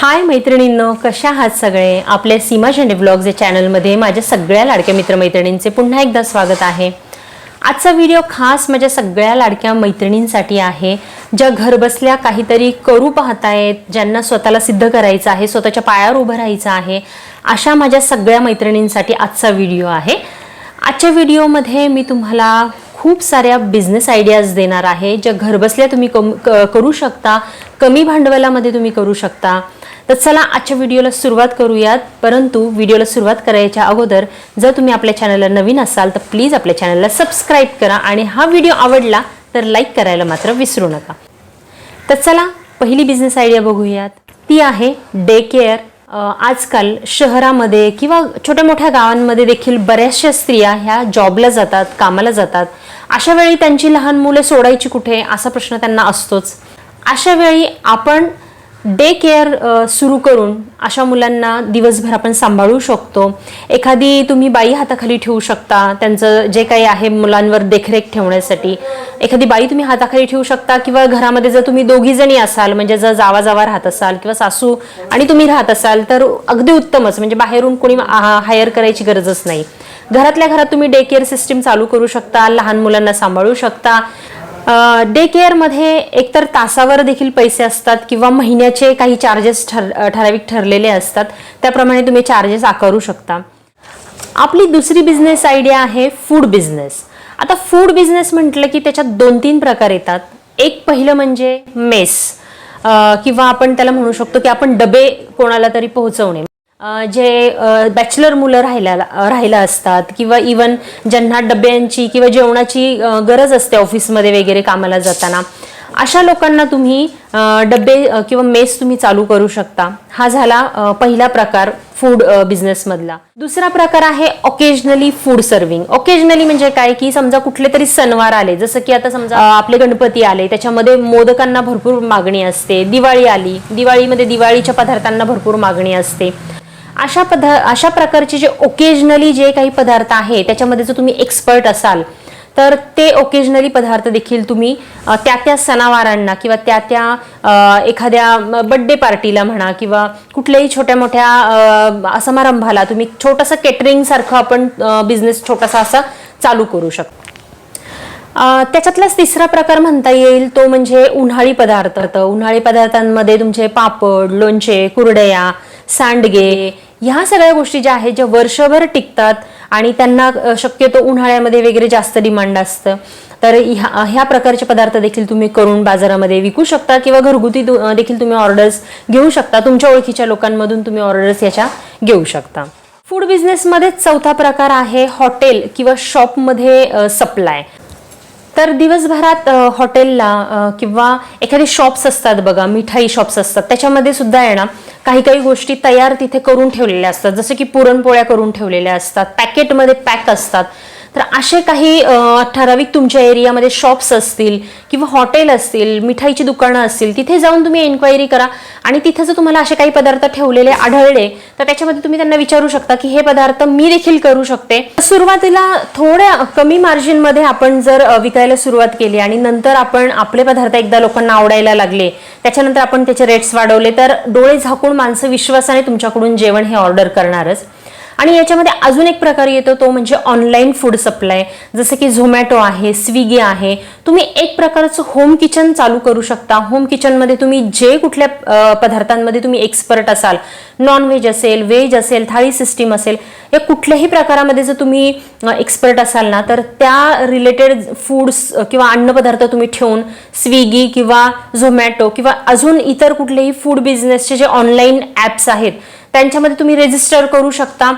हाय मैत्रिणींनो, कशा आहात सगळे? आपल्या सीमा झेंडे व्लॉग्स या चॅनलमध्ये माझ्या सगळ्या लाडक्या मित्रमैत्रिणींचे पुन्हा एकदा स्वागत आहे. आजचा व्हिडिओ खास माझ्या सगळ्या लाडक्या मैत्रिणींसाठी आहे, ज्या घरबसल्या काहीतरी करू पाहतायत, ज्यांना स्वतःला सिद्ध करायचं आहे, स्वतःच्या पायावर उभं राहायचं आहे, अशा माझ्या सगळ्या मैत्रिणींसाठी आजचा व्हिडिओ आहे. आजच्या व्हिडिओमध्ये मी तुम्हाला खूप साऱ्या बिझनेस आयडियाज देणार आहे, ज्या घरबसल्या तुम्ही करू शकता, कमी भांडवलामध्ये तुम्ही करू शकता. तर चला आजच्या व्हिडिओला सुरुवात करूयात. परंतु व्हिडिओला सुरुवात करायच्या अगोदर जर तुम्ही आपल्या चॅनलला नवीन असाल तर प्लीज आपल्या चॅनलला सबस्क्राईब करा आणि हा व्हिडिओ आवडला तर लाईक करायला मात्र विसरू नका. तर चला पहिली बिझनेस आयडिया बघूयात. ती आहे डे केअर. आजकाल शहरामध्ये किंवा छोट्या मोठ्या गावांमध्ये देखील बऱ्याचशा स्त्रिया ह्या जॉबला जातात, कामाला जातात. अशा वेळी त्यांची लहान मुलं सोडायची कुठे असा प्रश्न त्यांना असतोच. अशा वेळी आपण डे केअर सुरू करून अशा मुलांना दिवसभर आपण सांभाळू शकतो. एखादी तुम्ही बाई हाताखाली ठेवू शकता, त्यांचं जे काही आहे मुलांवर देखरेख ठेवण्यासाठी एखादी बाई तुम्ही हाताखाली ठेवू शकता. किंवा घरामध्ये जर तुम्ही दोघी जणी असाल, म्हणजे जर जावा जावा राहत असाल किंवा सासू आणि तुम्ही राहत असाल तर अगदी उत्तमच, म्हणजे बाहेरून कोणी हायर करायची गरजच नाही. घरातल्या घरात तुम्ही डे केअर सिस्टीम चालू करू शकता, लहान मुलांना सांभाळू शकता. डे केअरमध्ये एकतर तासावर देखील पैसे असतात किंवा महिन्याचे काही चार्जेस ठराविक ठरलेले असतात, त्याप्रमाणे तुम्ही चार्जेस आकारू शकता. आपली दुसरी बिझनेस आयडिया आहे फूड बिझनेस. आता फूड बिझनेस म्हटलं की त्याच्यात 2-3 प्रकार येतात. एक पहिलं म्हणजे मेस, किंवा आपण त्याला म्हणू शकतो की आपण डबे कोणाला तरी पोहोचवणे. जे बॅचलर मुलं राहिला असतात किंवा इवन ज्यांना डब्यांची किंवा जेवणाची गरज असते ऑफिसमध्ये वगैरे कामाला जाताना, अशा लोकांना तुम्ही डबे किंवा मेस तुम्ही चालू करू शकता. हा झाला पहिला प्रकार फूड बिझनेसमधला. दुसरा प्रकार आहे ओकेजनली फूड सर्व्हिंग. ओकेजनली म्हणजे काय की समजा कुठले तरी सणवार आले, जसं की आता समजा आपले गणपती आले, त्याच्यामध्ये मोदकांना भरपूर मागणी असते. दिवाळी आली, दिवाळीमध्ये दिवाळीच्या पदार्थांना भरपूर मागणी असते. अशा प्रकारचे जे ओकेजनली जे काही पदार्थ आहे त्याच्यामध्ये जर तुम्ही एक्सपर्ट असाल तर ते ओकेजनली पदार्थ देखील तुम्ही त्या सणावारांना किंवा त्या एखाद्या बर्थडे पार्टीला म्हणा किंवा कुठल्याही छोट्या मोठ्या समारंभाला तुम्ही छोटंसं केटरिंग सारखं आपण बिझनेस छोटासा असा चालू करू शकतो. त्याच्यातलाच तिसरा प्रकार म्हणता येईल तो म्हणजे उन्हाळी पदार्थ. उन्हाळी पदार्थांमध्ये तुमचे पापड, लोणचे, कुरडया, सांडगे, ह्या सगळ्या गोष्टी ज्या आहेत ज्या वर्षभर टिकतात आणि त्यांना शक्यतो उन्हाळ्यामध्ये वगैरे जास्त डिमांड असतं. तर ह्या प्रकारचे पदार्थ देखील तुम्ही करून बाजारामध्ये विकू शकता किंवा घरगुती देखील तुम्ही ऑर्डर्स घेऊ शकता. तुमच्या ओळखीच्या लोकांमधून तुम्ही ऑर्डर्स याच्या घेऊ शकता. फूड बिझनेसमध्ये चौथा प्रकार आहे हॉटेल किंवा शॉपमध्ये सप्लाय. तर दिवसभरात हॉटेलला किंवा एखादे शॉप्स असतात बघा, मिठाई शॉप्स असतात, त्याच्यामध्ये सुद्धा आहे ना काही गोष्टी तयार तिथे करून ठेवलेल्या असतात. जसं की पुरणपोळ्या करून ठेवलेल्या असतात, पॅकेटमध्ये पॅक असतात. तर असे काही ठराविक तुमच्या एरियामध्ये शॉप्स असतील किंवा हॉटेल असतील, मिठाईची दुकानं असतील, तिथे जाऊन तुम्ही एन्क्वायरी करा आणि तिथे जर तुम्हाला असे काही पदार्थ ठेवलेले आढळले तर त्याच्यामध्ये तुम्ही त्यांना विचारू शकता की हे पदार्थ मी देखील करू शकते. सुरुवातीला थोड्या कमी मार्जिनमध्ये आपण जर विकायला सुरुवात केली आणि नंतर आपण आपले पदार्थ एकदा लोकांना आवडायला लागले, त्याच्यानंतर आपण त्याचे रेट्स वाढवले तर डोळे झाकून माणसं विश्वासाने तुमच्याकडून जेवण हे ऑर्डर करणारच. आणि याच्यामध्ये अजून एक प्रकार येतो तो म्हणजे ऑनलाईन फूड सप्लाय. जसं की झोमॅटो आहे, स्विगी आहे. तुम्ही एक प्रकारचं होम किचन चालू करू शकता. होम किचनमध्ये तुम्ही जे कुठल्या पदार्थांमध्ये तुम्ही एक्सपर्ट असाल, नॉन व्हेज असेल, व्हेज असेल, थाळी सिस्टीम असेल, या कुठल्याही प्रकारामध्ये जर तुम्ही एक्सपर्ट असाल ना तर त्या रिलेटेड फूड्स किंवा अन्नपदार्थ तुम्ही ठेवून स्विगी किंवा झोमॅटो किंवा अजून इतर कुठलेही फूड बिझनेसचे जे ऑनलाईन ॲप्स आहेत त्यांच्यामध्ये तुम्ही रजिस्टर करू शकता.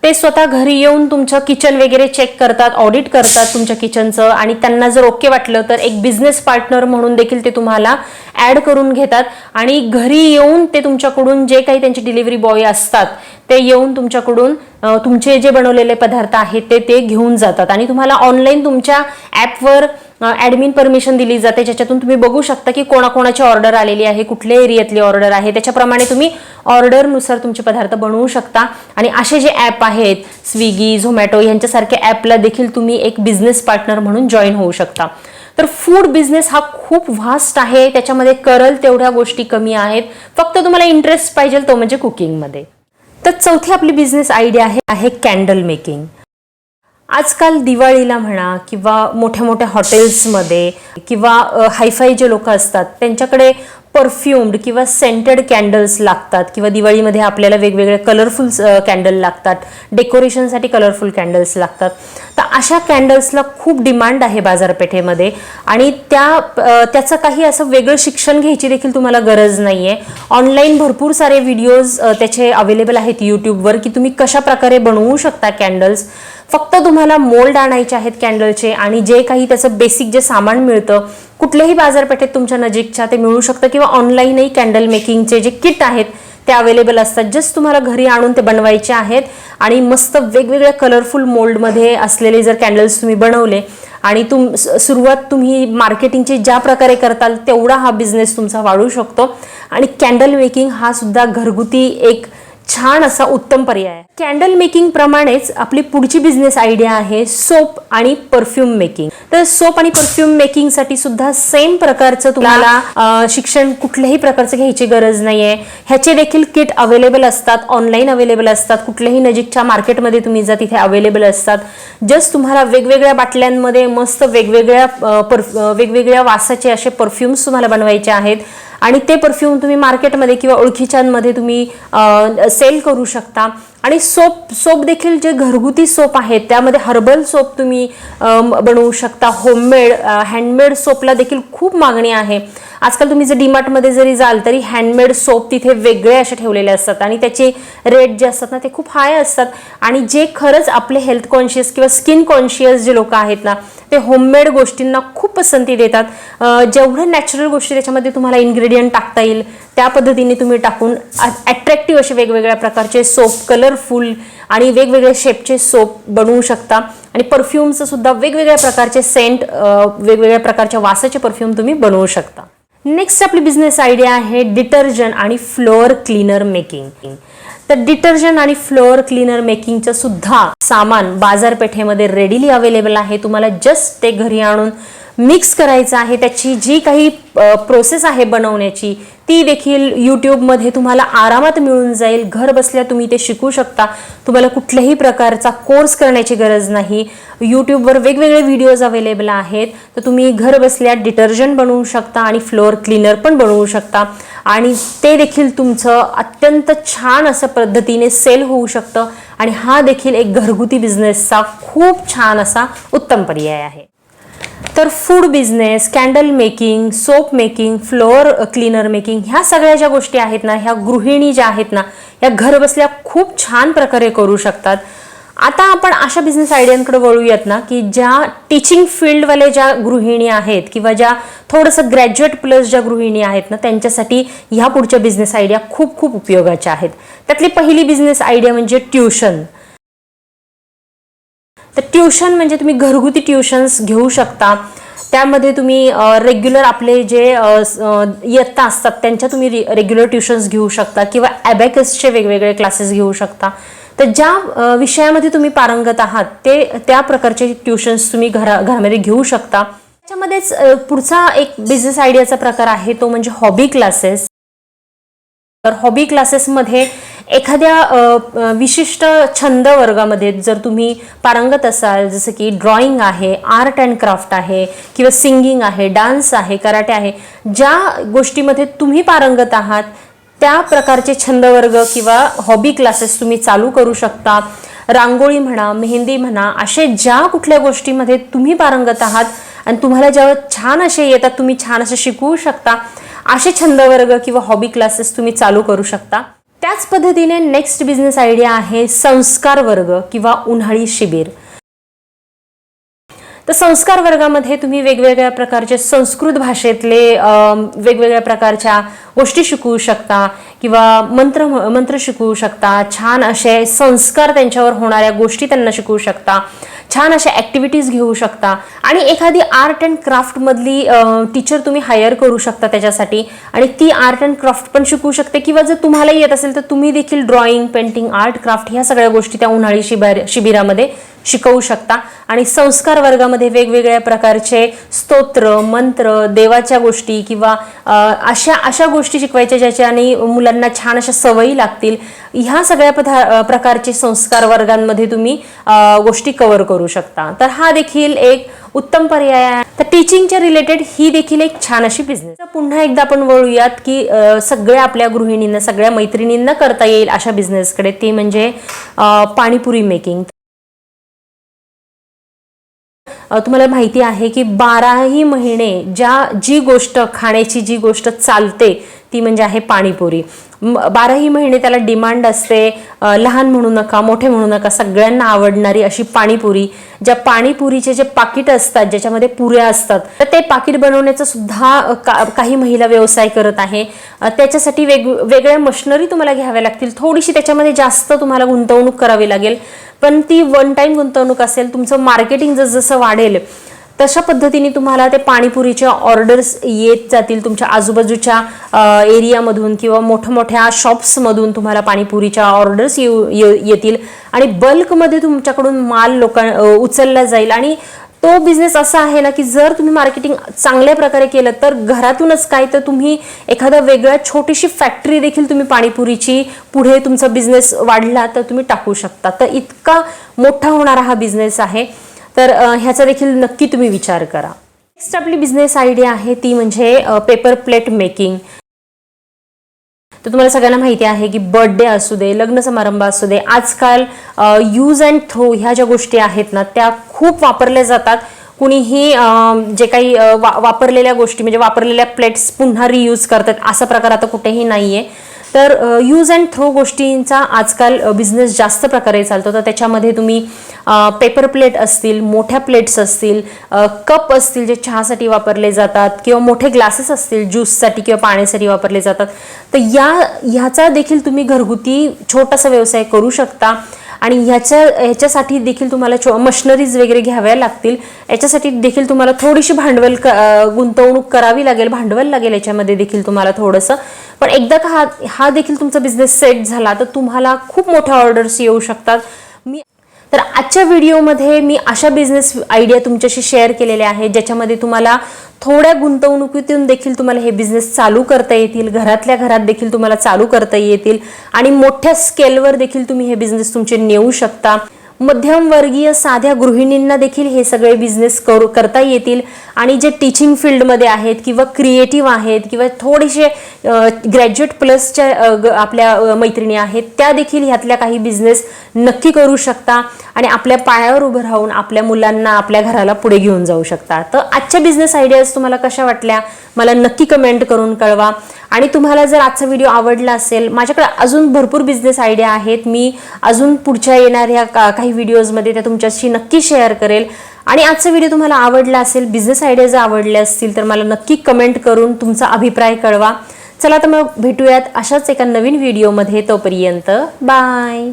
ते स्वतः घरी येऊन तुमचं किचन वगैरे चेक करतात, ऑडिट करतात तुमच्या किचनचं, आणि त्यांना जर ओके वाटलं तर एक बिझनेस पार्टनर म्हणून देखील ते तुम्हाला ॲड करून घेतात आणि घरी येऊन ते तुमच्याकडून जे काही त्यांचे डिलिव्हरी बॉय असतात ते येऊन तुमच्याकडून तुमचे जे बनवलेले पदार्थ आहेत ते घेऊन जातात आणि तुम्हाला ऑनलाईन तुमच्या ॲपवर ॲडमिन परमिशन दिली जाते, ज्याच्यातून तुम्ही बघू शकता की कोणाकोणाची ऑर्डर आलेली आहे, कुठल्या एरियातली ऑर्डर आहे, त्याच्याप्रमाणे तुम्ही ऑर्डरनुसार तुमचे पदार्थ बनवू शकता. आणि असे जे ॲप आहेत स्विगी, झोमॅटो यांच्यासारख्या ॲपला देखील तुम्ही एक बिझनेस पार्टनर म्हणून जॉईन होऊ शकता. तर फूड बिझनेस हा खूप व्हास्ट आहे, त्याच्यामध्ये करल तेवढ्या गोष्टी कमी आहेत, फक्त तुम्हाला इंटरेस्ट पाहिजे तो म्हणजे कुकिंगमध्ये. तर चौथी आपली बिझनेस आयडिया आहे कॅन्डल मेकिंग. आजकाल दिवाळीला म्हणा किंवा मोठ्या मोठ्या हॉटेल्समध्ये किंवा हायफाय जे लोक असतात त्यांच्याकडे परफ्युम्ड किंवा सेंटेड कॅन्डल्स लागतात, किंवा दिवाळीमध्ये आपल्याला वेगवेगळे कलरफुल कॅन्डल लागतात, डेकोरेशनसाठी कलरफुल कॅन्डल्स लागतात. तर अशा कॅन्डल्सला खूप डिमांड आहे बाजारपेठेमध्ये, आणि त्याचं काही असं वेगळं शिक्षण घ्यायची देखील तुम्हाला गरज नाही आहे. ऑनलाईन भरपूर सारे व्हिडिओज त्याचे अवेलेबल आहेत यूट्यूबवर, की तुम्ही कशा प्रकारे बनवू शकता कॅन्डल्स. फक्त तुम्हाला मोल्ड आणायचे आहेत कॅन्डलचे, आणि जे काही त्याचं बेसिक जे सामान मिळतं कुठल्याही बाजारपेठेत तुमच्या नजीकच्या ते मिळू शकतं, किंवा ऑनलाईनही कॅन्डल मेकिंगचे जे किट आहेत ते अवेलेबल असतात. जस्ट तुम्हाला घरी आणून ते बनवायचे आहेत, आणि मस्त वेगवेगळ्या कलरफुल मोल्डमध्ये असलेले जर कॅन्डल्स तुम्ही बनवले, आणि सुरुवात तुम्ही मार्केटिंगची ज्या प्रकारे करताल तेवढा हा बिझनेस तुमचा वाढू शकतो. आणि कॅन्डल मेकिंग हा सुद्धा घरगुती एक छान असा उत्तम पर्याय आहे. कॅन्डल मेकिंग प्रमाणेच आपली पुढची बिझनेस आयडिया आहे सोप आणि परफ्यूम मेकिंग. तर सोप आणि परफ्यूम मेकिंग साठी सुद्धा सेम प्रकारचं तुम्हाला शिक्षण कुठल्याही प्रकारचं घ्यायची गरज नाहीये. ह्याचे देखील किट अवेलेबल असतात, ऑनलाईन अवेलेबल असतात, कुठल्याही नजीकच्या मार्केटमध्ये तुम्ही जा तिथे अवेलेबल असतात. जस्ट तुम्हाला वेगवेगळ्या बाटल्यांमध्ये मस्त वेगवेगळ्या वासाचे असे परफ्युम्स तुम्हाला बनवायचे आहेत, आणि ते परफ्यूम तुम्ही मार्केटमध्ये किंवा ओळखीच्यांमध्ये तुम्ही सेल करू शकता. आणि सोप देखील जे घरगुती सोप आहेत त्यामध्ये हर्बल सोप तुम्ही बनवू शकता. होममेड हँडमेड सोपला देखील खूप मागणी आहे. आजकाल तुम्ही जर डीमार्टमध्ये जरी जाल तरी हँडमेड सोप तिथे वेगळे असे ठेवलेले असतात, आणि त्याचे रेट जे असतात ना ते खूप हाय असतात. आणि जे खरंच आपले हेल्थ कॉन्शियस किंवा स्किन कॉन्शियस जे लोक आहेत ना ते होममेड गोष्टींना खूप पसंती देतात. जेवढं नॅचरल गोष्टी त्याच्यामध्ये तुम्हाला इन्ग्रेडियंट टाकता येईल त्या पद्धतीने तुम्ही टाकून अट्रॅक्टिव्ह असे वेगवेगळ्या प्रकारचे सोप, कलरफुल आणि वेगवेगळ्या शेपचे सोप बनवू शकता. आणि परफ्यूमचं सुद्धा वेगवेगळ्या प्रकारचे सेंट, वेगवेगळ्या प्रकारच्या वासाचे परफ्यूम तुम्ही बनवू शकता. नेक्स्ट आपली बिझनेस आयडिया आहे डिटर्जंट आणि फ्लोअर क्लीनर मेकिंग. तर डिटर्जंट आणि फ्लोअर क्लीनर मेकिंगचं सुद्धा सामान बाजारपेठेमध्ये रेडीली अवेलेबल आहे. तुम्हाला जस्ट ते घरी आणून मिक्स करायचं आहे. त्याची जी काही प्रोसेस आहे बनवण्याची ती देखील यूट्यूबमध्ये तुम्हाला आरामात मिळून जाईल. घर बसल्या तुम्ही ते शिकू शकता. तुम्हाला कुठल्याही प्रकारचा कोर्स करण्याची गरज नाही. यूट्यूबवर वेगवेगळे व्हिडिओज अवेलेबल आहेत, तर तुम्ही घर बसल्या डिटर्जंट बनवू शकता आणि फ्लोअर क्लीनर पण बनवू शकता, आणि ते देखील तुमचं अत्यंत छान असं पद्धतीने सेल होऊ शकतं. आणि हा देखील एक घरगुती बिझनेसचा खूप छान असा उत्तम पर्याय आहे. तर food business, candle making, soap making, floor cleaner making ह्या सगळ्या ज्या गोष्टी आहेत ना, ह्या गृहिणी ज्या आहेत ना या घर बसल्या खूप छान प्रकारे करू शकतात. आता आपण अशा बिझनेस आयडियांकडे वळूयात ना, की ज्या टीचिंग फील्डवाले ज्या गृहिणी आहेत किंवा ज्या थोडंसं ग्रॅज्युएट प्लस ज्या गृहिणी आहेत ना त्यांच्यासाठी ह्या पुढच्या बिझनेस आयडिया खूप खूप उपयोगाच्या आहेत. त्यातली पहिली बिझनेस आयडिया म्हणजे ट्युशन. तर ट्युशन म्हणजे तुम्ही घरगुती ट्युशन्स घेऊ शकता. त्यामध्ये तुम्ही रेग्युलर आपले जे इयत्ता असतात त्यांच्या तुम्ही रेग्युलर ट्युशन्स घेऊ शकता, किंवा ॲबॅकसचे वेगवेगळे क्लासेस घेऊ शकता. तर ज्या विषयामध्ये तुम्ही पारंगत आहात त्या प्रकारचे ट्युशन्स तुम्ही घरामध्ये घेऊ शकता. त्याच्यामध्येच पुढचा एक बिझनेस आयडियाचा प्रकार आहे तो म्हणजे हॉबी क्लासेस. तर हॉबी क्लासेसमध्ये एखाद्या विशिष्ट छंद वर्गामध्ये जर तुम्ही पारंगत असाल, जसं की ड्रॉइंग आहे, आर्ट अँड क्राफ्ट आहे, किंवा सिंगिंग आहे, डान्स आहे, कराटे आहे, ज्या गोष्टीमध्ये तुम्ही पारंगत आहात त्या प्रकारचे छंद वर्ग किंवा हॉबी क्लासेस तुम्ही चालू करू शकता. रांगोळी म्हणा, मेहंदी म्हणा, असे ज्या कुठल्या गोष्टीमध्ये तुम्ही पारंगत आहात आणि तुम्हाला जेव्हा छान असे येतात, तुम्ही छान असे शिकवू शकता, असे छंद वर्ग किंवा हॉबी क्लासेस तुम्ही चालू करू शकता. त्याच पद्धतीने नेक्स्ट बिझनेस आयडिया आहे संस्कार वर्ग किंवा उन्हाळी शिबिर. तर संस्कार वर्गामध्ये तुम्ही वेगवेगळ्या प्रकारचे संस्कृत भाषेतले वेगवेगळ्या प्रकारच्या गोष्टी शिकवू शकता, किंवा मंत्र शिकवू शकता. छान असे संस्कार त्यांच्यावर होणाऱ्या गोष्टी त्यांना शिकवू शकता. छान अशा ॲक्टिव्हिटीज घेऊ शकता. आणि एखादी आर्ट अँड क्राफ्ट मधली टीचर तुम्ही हायर करू शकता त्याच्यासाठी, आणि ती आर्ट अँड क्राफ्ट पण शिकवू शकते. किंवा जर तुम्हाला येत असेल तर तुम्ही देखील ड्रॉइंग, पेंटिंग, आर्ट, क्राफ्ट ह्या सगळ्या गोष्टी त्या उन्हाळी शिबिरामध्ये शिकवू शकता आणि संस्कार वर्गामध्ये वेगवेगळ्या प्रकारचे स्तोत्र, मंत्र, देवाच्या गोष्टी किंवा अशा गोष्टी शिकवायच्या ज्याच्याने मुलांना छान अशा सवयी लागतील. ह्या सगळ्या प्रकारचे संस्कार वर्गांमध्ये तुम्ही गोष्टी कव्हर करू शकता. तर हा देखील एक उत्तम पर्याय आहे. तर टीचिंगच्या रिलेटेड ही देखील एक छान अशी बिझनेस. पुन्हा एकदा आपण वळूयात की सगळ्या आपल्या गृहिणींना, सगळ्या मैत्रिणींना करता येईल अशा बिझनेसकडे, ते म्हणजे पाणीपुरी मेकिंग. तुम्हाला माहिती आहे की 12ही महिने जी गोष्ट खाण्याची जी गोष्ट चालते ती म्हणजे आहे पाणीपुरी. 12ही महिने त्याला डिमांड असते. लहान म्हणू नका, मोठे म्हणू नका, सगळ्यांना आवडणारी अशी पाणीपुरी. ज्या पाणीपुरीचे जे पाकिट असतात ज्याच्यामध्ये पुऱ्या असतात, तर ते पाकिट बनवण्याचा सुद्धा काही महिला व्यवसाय करत आहे. त्याच्यासाठी वेगवेगळ्या मशिनरी तुम्हाला घ्याव्या लागतील. थोडीशी त्याच्यामध्ये जास्त तुम्हाला गुंतवणूक करावी लागेल, पण ती वन टाइम गुंतवणूक असेल. तुमचं मार्केटिंग जसं वाढेल तशा पद्धतीने तुम्हाला ते पाणीपुरीच्या ऑर्डर्स येत जातील. तुमच्या आजूबाजूच्या एरियामधून किंवा मोठ्या शॉप्समधून तुम्हाला पाणीपुरीच्या ऑर्डर्स येतील आणि बल्कमध्ये तुमच्याकडून माल उचलला जाईल. आणि तो बिझनेस असा आहे ना की जर तुम्ही मार्केटिंग चांगल्या प्रकारे केलं तर घरातूनच काय, तर तुम्ही एखादा वेगळा छोटीशी फॅक्टरी देखील तुम्ही पाणीपुरीची पुढे तुमचा बिझनेस वाढला तर तुम्ही टाकू शकता. तर इतका मोठा होणारा हा बिझनेस आहे. तर ह्याचा देखील नक्की तुम्ही विचार करा. नेक्स्ट आपली बिझनेस आयडिया आहे ती म्हणजे पेपर प्लेट मेकिंग. तर तुम्हाला सगळ्यांना माहिती आहे की बर्थडे असू दे, लग्न समारंभ असू दे, आजकाल यूज अँड थ्रो ह्या ज्या गोष्टी आहेत ना त्या खूप वापरल्या जातात. कुणीही जे काही वापरलेल्या गोष्टी म्हणजे वापरलेल्या प्लेट्स पुन्हा रियूज करतात असा प्रकार आता कुठेही नाहीये. तर यूज अँड थ्रो गोष्टींचा आजकाल बिझनेस जास्त प्रकारे चालतो. तर त्याच्यामध्ये तुम्ही पेपर प्लेट असतील, मोठ्या प्लेट्स असतील, कप असतील जे चहासाठी वापरले जातात किंवा मोठे ग्लासेस असतील ज्यूससाठी किंवा पाण्यासाठी वापरले जातात. तर ह्याचा देखील तुम्ही घरगुती छोटासा व्यवसाय करू शकता. आणि ह्याच्यासाठी देखील तुम्हाला मशिनरीज वगैरे घ्याव्या लागतील. याच्यासाठी देखील तुम्हाला थोडीशी भांडवल गुंतवणूक करावी लागेल, भांडवल लागेल याच्यामध्ये देखील तुम्हाला थोडंसं. पण एकदा का हा देखील तुमचा बिझनेस सेट झाला तर तुम्हाला खूप मोठ्या ऑर्डर्स येऊ शकतात. तर आजच्या व्हिडिओमध्ये मी अशा बिझनेस आयडिया तुमच्याशी शेअर केलेल्या आहेत ज्याच्यामध्ये तुम्हाला थोड्या गुंतवणुकीतून देखील तुम्हाला हे बिझनेस चालू करता येतील, घरातल्या घरात देखील तुम्हाला चालू करता येतील आणि मोठ्या स्केलवर देखील तुम्ही हे बिझनेस तुमचे नेऊ शकता. मध्यमवर्गीय साध्या गृहिणींना देखील हे सगळे बिझनेस करता येतील. आणि जे टीचिंग फील्डमध्ये आहेत किंवा क्रिएटिव्ह आहेत किंवा थोडेसे ग्रॅज्युएट प्लसच्या आपल्या मैत्रिणी आहेत त्या देखील ह्यातल्या काही बिझनेस नक्की करू शकता आणि आपल्या पायावर उभं राहून आपल्या मुलांना, आपल्या घराला पुढे घेऊन जाऊ शकता. तर आजच्या बिझनेस आयडियाज तुम्हाला कशा वाटल्या मला नक्की कमेंट करून कळवा. आणि तुम्हाला जर आजचा व्हिडिओ आवडला असेल, माझ्याकडे अजून भरपूर बिझनेस आयडिया आहेत. मी अजून पुढच्या येणाऱ्या काही व्हिडिओजमध्ये त्या तुमच्याशी नक्की शेअर करेल. आणि आजचा व्हिडिओ तुम्हाला आवडला असेल, बिझनेस आयडिया जर आवडल्या असतील तर मला नक्की कमेंट करून तुमचा अभिप्राय कळवा. चला तर मग भेटूयात अशाच एका नवीन व्हिडिओमध्ये. तोपर्यंत बाय.